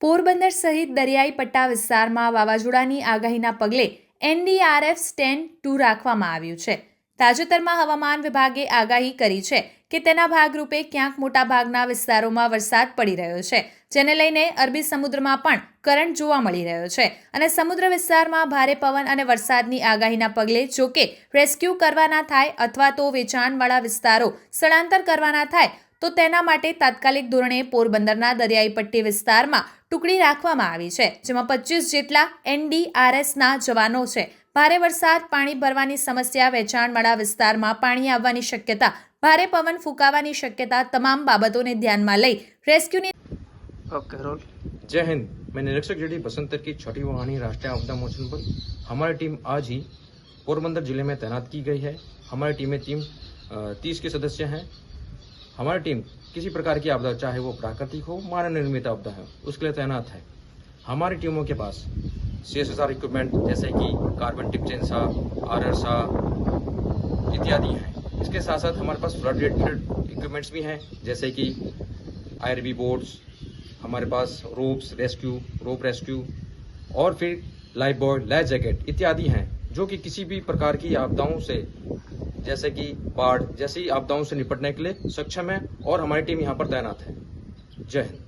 પોરબંદર સહિત દરિયાઈ પટ્ટા વિસ્તારમાં વાવાઝોડાની આગાહીના પગલે એનડીઆરએફ સ્ટેન્ડ 2 રાખવામાં આવ્યું છે. તાજેતરમાં હવામાન વિભાગે આગાહી કરી છે કે તેના ભાગરૂપે ક્યાંક મોટાભાગના વિસ્તારોમાં વરસાદ પડી રહ્યો છે, જેને લઈને અરબી સમુદ્રમાં પણ કરંટ જોવા મળી રહ્યો છે અને સમુદ્ર વિસ્તારમાં ભારે પવન અને વરસાદની આગાહીના પગલે જોકે રેસ્ક્યુ કરવાના થાય અથવા તો વેચાણવાળા વિસ્તારો સ્થળાંતર કરવાના થાય તો તેના માટે તાત્કાલિક ધોરણે પોરબંદરના દરિયાઈ પટ્ટી વિસ્તારમાં ટુકડી રાખવામાં આવી છે, જેમાં 25 જેટલા એનડીઆરએફના જવાનો છે. ભારે વરસાદ, પાણી ભરવાની સમસ્યા, વેચાણવાળા વિસ્તારમાં પાણી આવવાની શક્યતા, ભારે પવન ફૂંકાવાની શક્યતા તમામ બાબતોને ધ્યાનમાં લઈ રેસ્ક્યુની जय हिंद। मैं निरीक्षक जेडी बसंतर की छठी वाहिनी राष्ट्रीय आपदा मोचन बल। हमारी टीम आज ही पोरबंदर जिले में तैनात की गई है। हमारी टीम 30 के सदस्य हैं। हमारी टीम किसी प्रकार की आपदा, चाहे वो प्राकृतिक हो, मानव निर्मित आपदा है, उसके लिए तैनात है। हमारी टीमों के पास CSSR इक्विपमेंट जैसे कि कार्बन टिप चेंसा, आरसा इत्यादि हैं। इसके साथ साथ हमारे पास फ्लड रिलेटेड इक्विपमेंट्स भी हैं, जैसे कि IRB बोट्स, हमारे पास रोप रेस्क्यू और फिर लाइफ बॉय, लाइफ जैकेट इत्यादि हैं, जो कि किसी भी प्रकार की आपदाओं से, जैसे कि बाढ़ जैसी आपदाओं से निपटने के लिए सक्षम है और हमारी टीम यहाँ पर तैनात है। जय हिंद।